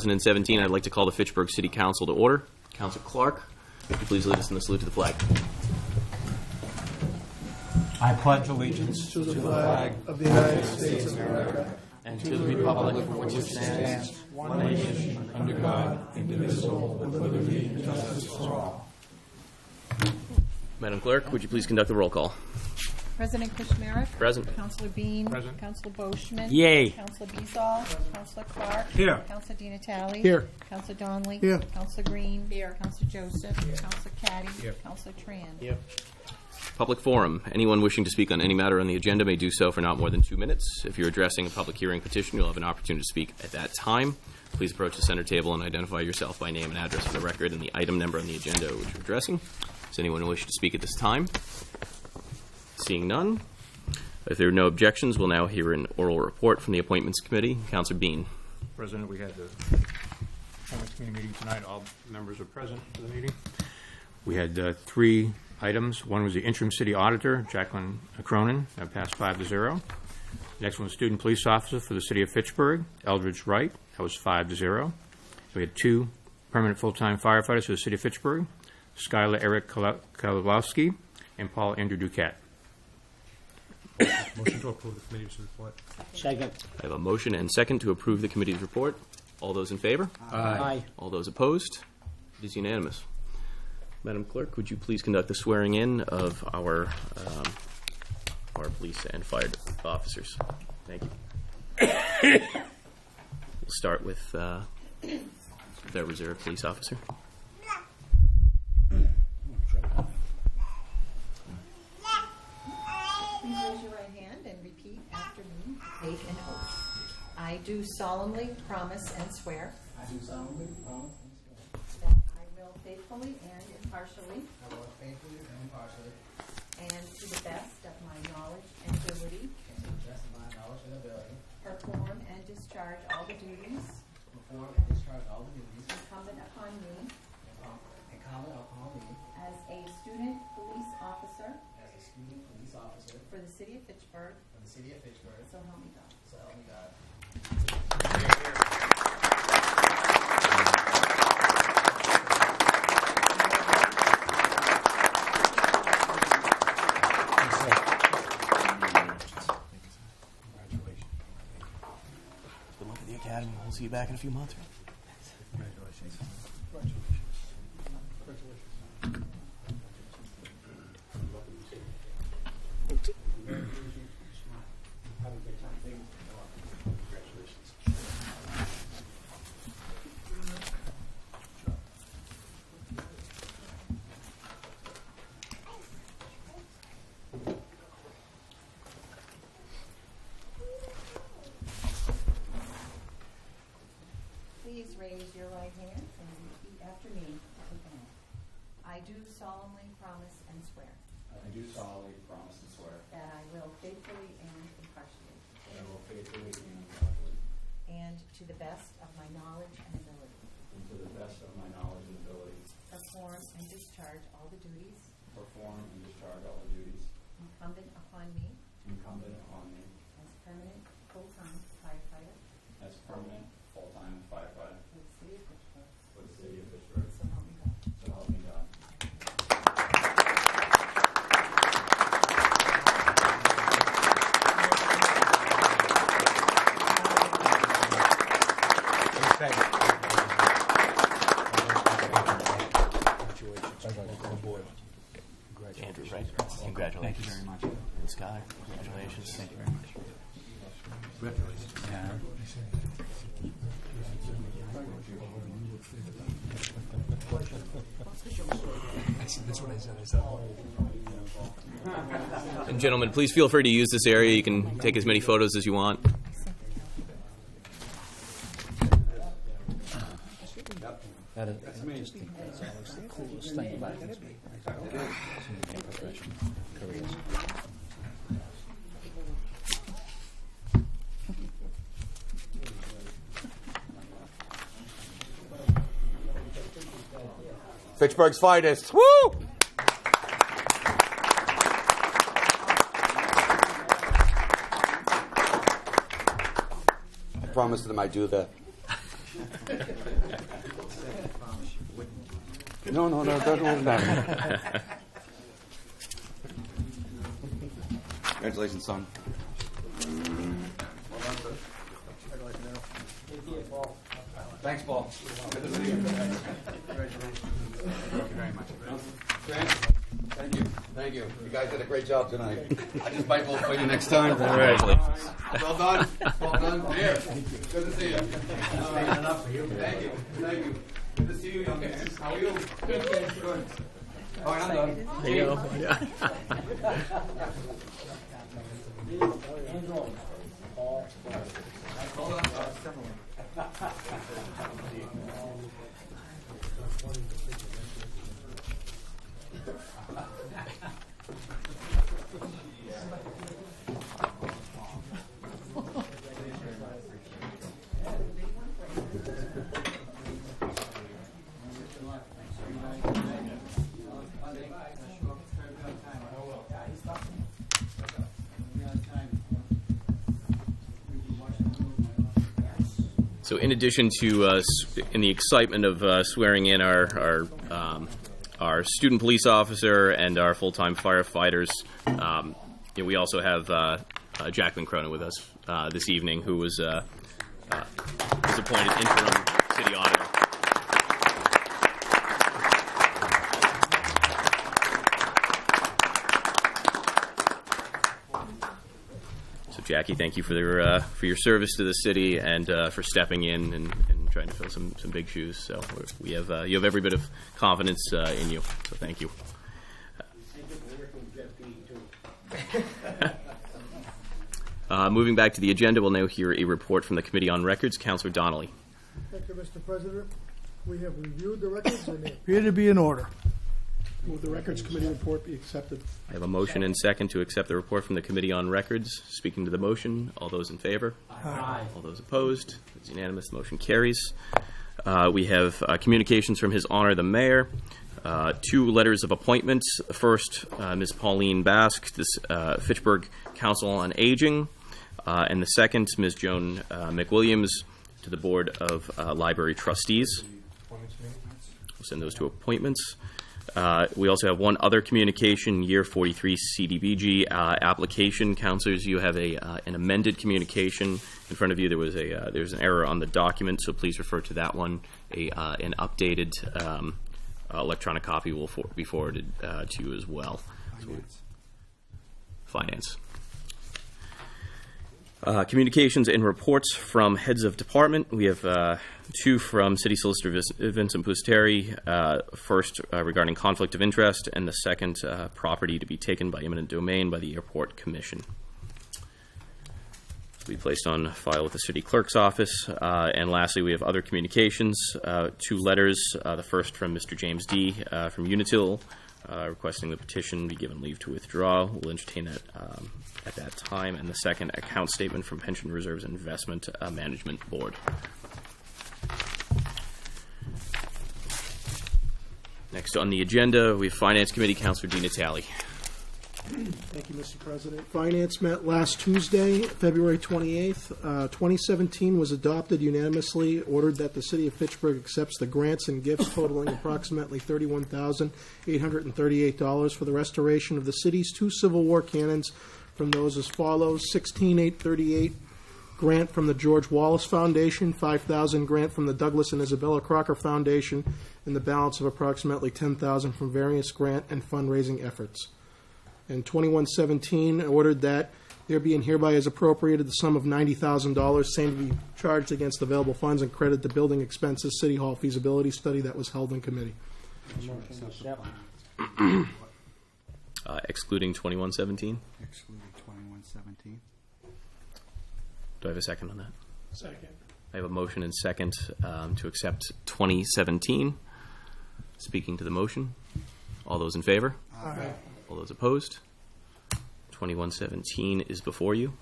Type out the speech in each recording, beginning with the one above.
2017, I'd like to call the Fitchburg City Council to order. Councilor Clark, would you please lead us in the salute to the flag? I pledge allegiance to the flag of the United States of America and to the republic for which it stands, one nation, under God, indivisible, with liberty and justice for all. Madam Clerk, would you please conduct the roll call? President Kushmarek. Present. Councilor Bean. Present. Councilor Boschman. Yay. Councilor Beazall. Councilor Clark. Here. Councilor Di Natale. Here. Councilor Donnelly. Here. Councilor Green. Here. Councilor Joseph. Here. Councilor Caddy. Here. Councilor Tran. Here. Public forum. Anyone wishing to speak on any matter on the agenda may do so for not more than 2 minutes. If you're addressing a public hearing petition, you'll have an opportunity to speak at that time. Please approach the center table and identify yourself by name and address for the record and the item number on the agenda which you're addressing. Does anyone wish to speak at this time? Seeing none. If there are no objections, we'll now hear an oral report from the Appointments Committee. Councilor Bean. President, we had the Appointments Committee meeting tonight. All members are present for the meeting. We had 3 items. One was the interim city auditor, Jacqueline Cronin, that passed 5-0. Next one was student police officer for the city of Fitchburg, Eldridge Wright, that was 5-0. We had 2 permanent full-time firefighters for the city of Fitchburg, Skylar Eric Kalowski and Paul Andrew Duquette. Motion to approve the committee's report. Second. I have a motion and second to approve the committee's report. All those in favor? Aye. All those opposed? It is unanimous. Madam Clerk, would you please conduct the swearing in of our police and fire officers? Thank you. We'll start with the reserve police officer. Please raise your right hand and repeat after me. Take an oath. I do solemnly promise and swear. I do solemnly promise and swear That I will faithfully and impartially. I will faithfully and impartially, And to the best of my knowledge and ability. and to the best of my knowledge and ability, Perform and discharge all the duties perform and discharge all the duties incumbent upon me incumbent upon me as a student police officer as a student police officer for the city of Fitchburg. for the city of Fitchburg. So help me God. So help me God. Good luck at the academy. We'll see you back in a few months. Please raise your right hand and repeat after me. I do solemnly promise and swear I do solemnly promise and swear that I will faithfully and impartially, that I will faithfully and impartially, and to the best of my knowledge and ability, and to the best of my knowledge and ability, perform and discharge all the duties perform and discharge all the duties incumbent upon me incumbent upon me as permanent full-time firefighter as permanent full-time firefighter for the city of Fitchburg. for the city of Fitchburg. So help me God. So help me God. Andrew, right? Congratulations. Thank you very much. And Skylar, congratulations. Thank you very much. And gentlemen, please feel free to use this area. You can take as many photos as you want. I just think that's always the coolest thing about this. Professional careers. Fitchburg's finest. Woo! I promised them I'd do that. No, doesn't hold that. Congratulations, son. Thanks, Paul. Good to see you. Thank you very much. Grant, thank you. You guys did a great job tonight. I just might vote for you next time. Congratulations. Well done. Well done. Here. Good to see you. Thank you. Good to see you, young man. How are you? Good. All right, I'm done. There you go. Yeah. So in addition to, in the excitement of swearing in our student police officer and our full-time firefighters, we also have Jacqueline Cronin with us this evening, who was appointed interim city auditor. Jackie, thank you for your service to the city and for stepping in and trying to fill some big shoes. So you have every bit of confidence in you. So thank you. Moving back to the agenda, we'll now hear a report from the Committee on Records. Councillor Donnelly. Thank you, Mr. President. We have reviewed the records and they appear to be in order. Move the Records Committee report be accepted. I have a motion and second to accept the report from the Committee on Records. Speaking to the motion, all those in favor? Aye. All those opposed? It's unanimous. The motion carries. We have communications from His Honor the Mayor. 2 letters of appointments. First, Ms. Pauline Basque, this Fitchburg Council on Aging. And the second, Ms. Joan McWilliams to the Board of Library Trustees. We'll send those to appointments. We also have one other communication, Year 43 CDBG application. Councilors, you have an amended communication in front of you. There's an error on the document, so please refer to that one. An updated electronic copy will be forwarded to you as well. Finance. Communications and reports from heads of department. We have 2 from City Solicitor Vincent Pusteri. First, regarding conflict of interest, and the second, property to be taken by eminent domain by the Airport Commission. To be placed on file with the City Clerk's office. And lastly, we have other communications. 2 letters. The first from Mr. James D. From Unitil, requesting the petition be given leave to withdraw. We'll entertain that at that time. And the second, account statement from Pension Reserves Investment Management Board. Next on the agenda, we have Finance Committee. Councilor Di Natale. Thank you, Mr. President. Finance met last Tuesday, February 28th. 2017 was adopted unanimously, ordered that the City of Fitchburg accepts the grants and gifts totaling approximately $31,838 for the restoration of the city's 2 Civil War cannons from those as follows: $16,838 grant from the George Wallace Foundation, $5,000 grant from the Douglas and Isabella Crocker Foundation, and the balance of approximately $10,000 from various grant and fundraising efforts. And 2117 ordered that there be and hereby is appropriated the sum of $90,000, same to be charged against available funds and credit the building expenses City Hall feasibility study that was held in committee. Excluding 2117. Excluding 2117. Do I have a second on that? Second. I have a motion and second to accept 2017. Speaking to the motion, all those in favor? Aye. All those opposed? 2117 is before you.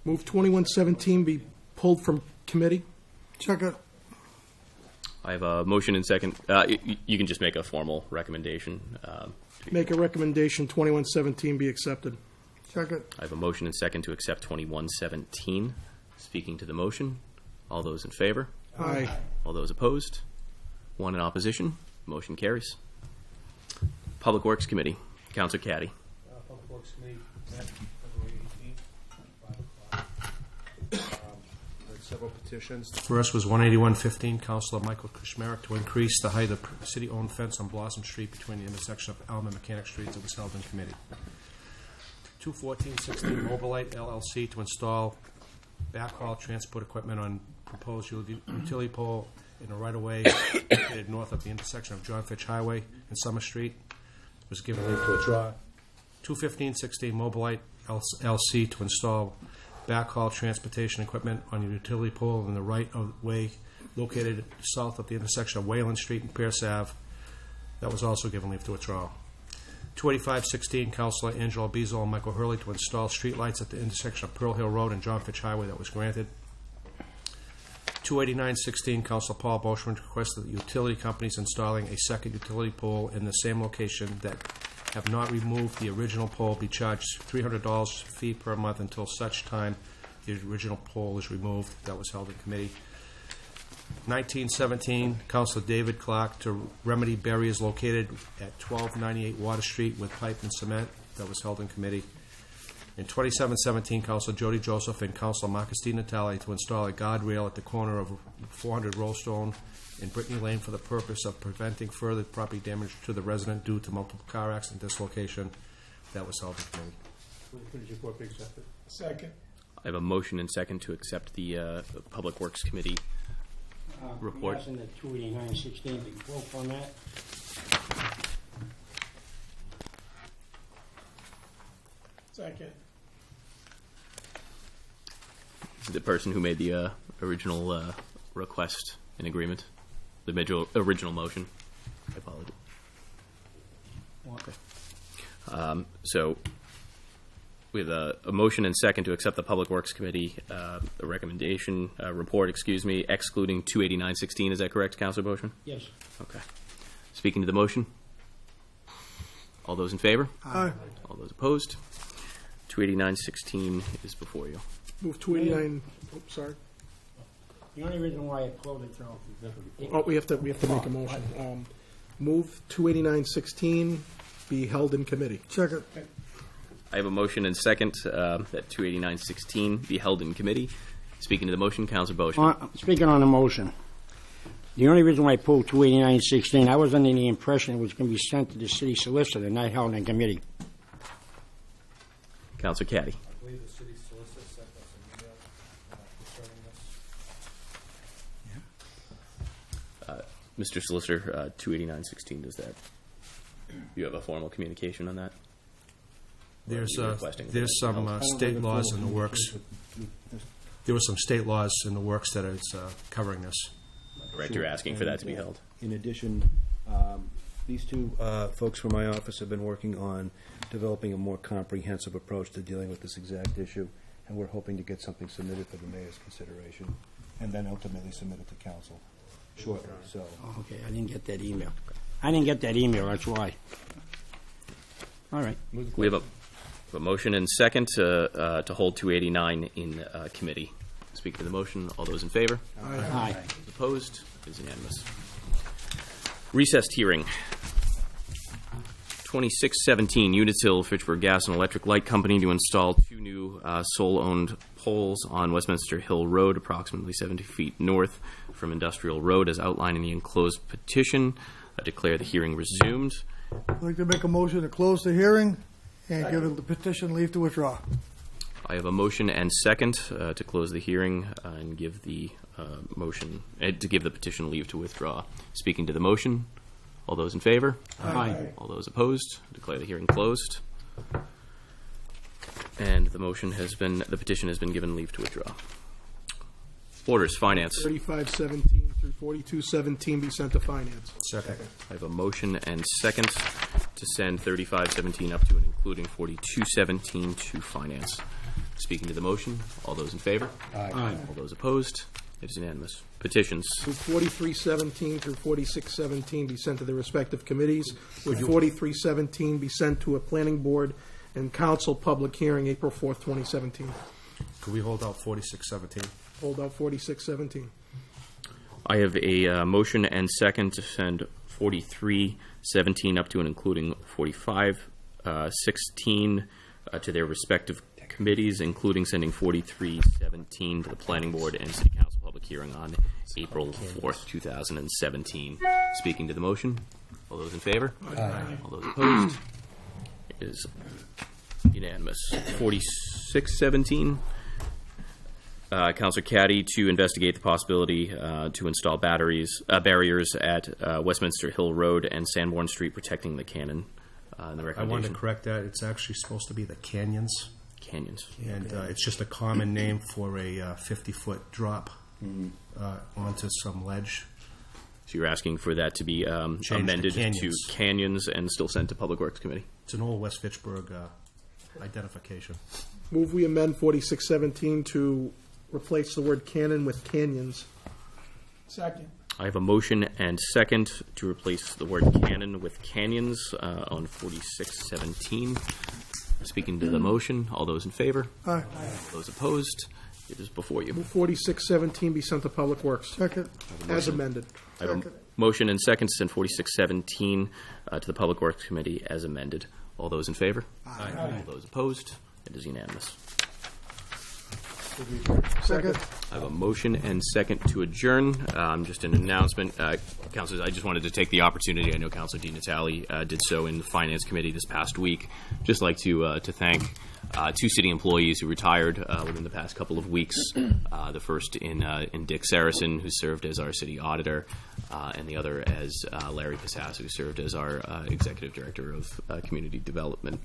Move 2117 be pulled from committee. Second. I have a motion and second. You can just make a formal recommendation. Make a recommendation 2117 be accepted. Second. I have a motion and second to accept 2117. Speaking to the motion, all those in favor? Aye. All those opposed? One in opposition. Motion carries. Public Works Committee. Counselor Caddy. Public Works Committee met February 18th, 5 o'clock. Read several petitions. The first was 18115, Councilor Michael Kushmarek, to increase the height of city-owned fence on Blossom Street between the intersection of Elm and Mechanic Streets. It was held in committee. 21416, Mobilite LLC, to install backhaul transport equipment on proposed utility pole in a right-of-way located north of the intersection of John Fitch Highway and Summer Street. Was given leave to withdraw. 21516 Mobilite LC to install backhaul transportation equipment on a utility pole in the right-of-way located south of the intersection of Wayland Street and Pierce Ave. That was also given leave to withdraw. 28516 Councilor Angelo Beazle and Michael Hurley to install streetlights at the intersection of Pearl Hill Road and John Fitch Highway. That was granted. 28916 Councilor Paul Boschman requested that utility companies installing a second utility pole in the same location that have not removed the original pole be charged $300 fee per month until such time the original pole is removed. That was held in committee. 1917 Councilor David Clark to remedy barriers located at 1298 Water Street with pipe and cement. That was held in committee. In 2717, Councilor Jody Joseph and Councilor Marcus D. Natale to install a guardrail at the corner of 400 Rollstone in Brittany Lane for the purpose of preventing further property damage to the resident due to multiple car accident dislocation. That was held in committee. Committee's report be accepted. Second. I have a motion and second to accept the Public Works Committee report. Passing the 28916 be quote on that. Second. The person who made the original request in agreement, the original motion. I apologize. Okay. So we have a motion and second to accept the Public Works Committee the recommendation report, excluding 28916. Is that correct, Councilor Boschman? Yes. Okay. Speaking to the motion. All those in favor? Aye. All those opposed? 28916 is before you. Move 289. Oops, sorry. The only reason why I pulled it through. Oh, we have to make a motion. Move 28916 be held in committee. Second. I have a motion and second that 28916 be held in committee. Speaking to the motion, Councilor Boschman. Speaking on the motion, the only reason why I pulled 28916, I was under the impression it was going to be sent to the city solicitor, not held in committee. Councilor Caddy. I believe the city solicitor sent us an email concerning this. Mr. Solicitor, 28916, does that? You have a formal communication on that? There's Or are you requesting there's that? some state laws in the works. There were some state laws in the works that is covering this. Correct, you're asking for that to be held. In addition, these two folks from my office have been working on developing a more comprehensive approach to dealing with this exact issue, and we're hoping to get something submitted for the mayor's consideration, and then ultimately submitted to council shortly. So, Oh, okay, I didn't get that email. That's why. All right. We have a motion and second to hold 289 in committee. Speaking to the motion, all those in favor? Aye. Those opposed? It is unanimous. Recessed hearing. 2617 Unitil Fitchburg Gas and Electric Light Company to install two new sole-owned poles on Westminster Hill Road, approximately 70 feet north from Industrial Road, as outlined in the enclosed petition. I declare the hearing resumed. I'd like to make a motion to close the hearing and give the petition leave to withdraw. I have a motion and second to close the hearing and give the motion to give the petition leave to withdraw. Speaking to the motion, all those in favor? Aye. All those opposed? Declare the hearing closed. And the petition has been given leave to withdraw. Orders, finance. 3517 through 4217 be sent to finance. Second. I have a motion and second to send 3517 up to and including 4217 to finance. Speaking to the motion, all those in favor? Aye. All those opposed? It is unanimous. Petitions. Move 4317 through 4617 be sent to the respective committees, with 4317 be sent to a planning board and council public hearing April 4th, 2017. Could we hold out 4617? Hold out 4617. I have a motion and second to send 4317 up to and including 4516 to their respective committees, including sending 4317 to the Planning Board and City Council public hearing on April 4th, 2017. Speaking to the motion, all those in favor? Aye. All those opposed? It is unanimous. 4617. Councilor Caddy to investigate the possibility to install barriers at Westminster Hill Road and Sanborn Street, protecting the cannon. The I wanted to recommendation. correct that. It's actually supposed to be the canyons, Canyons. and it's just a common name for a 50-foot drop onto some ledge. So you're asking for that to be to amended to canyons. canyons and still sent to Public Works Committee. It's an old West Fitchburg identification. Move we amend 4617 to replace the word cannon with canyons. Second. I have a motion and second to replace the word cannon with canyons on 4617. Speaking to the motion, all those in favor? Aye. Those opposed? It is before you. Move 4617 be sent to Public Works, Second. as amended. I have a motion and second to send 4617 to the Public Works Committee as amended. All those in favor? Aye. All those opposed? It is unanimous. Second. I have a motion and second to adjourn. Just an announcement. Councilors, I just wanted to take the opportunity. I know Councilor Di Natale did so in the Finance Committee this past week. Just like to thank two city employees who retired within the past couple of weeks. The first in Dick Saracen, who served as our city auditor, and the other as Larry Casas, who served as our executive director of community development.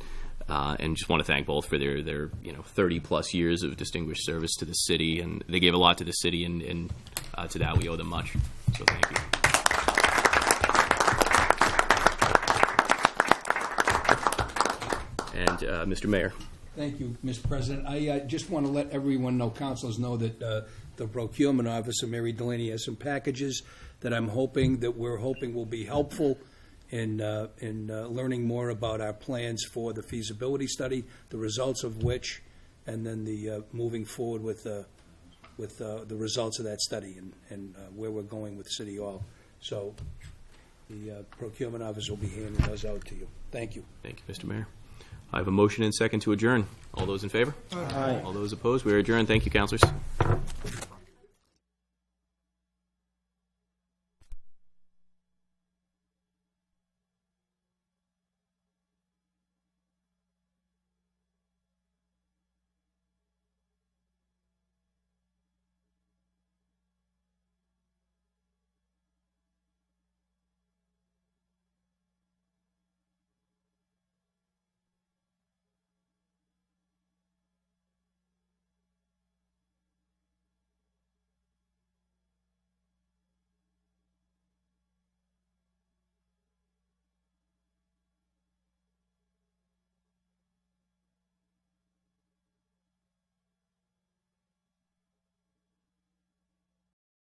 And just want to thank both for their 30-plus years of distinguished service to the city, and they gave a lot to the city, and to that we owe them much. So thank you. And Mr. Mayor. Thank you, Mr. President. I just want to let everyone know, councilors know, that the procurement officer, Mary Delaney, has some packages that we're hoping will be helpful in learning more about our plans for the feasibility study, the results of which, and then the moving forward with the results of that study and where we're going with City Hall. So the procurement officer will be handing those out to you. Thank you. Thank you, Mr. Mayor. I have a motion and second to adjourn. All those in favor? Aye. All those opposed? We are adjourned. Thank you, councilors.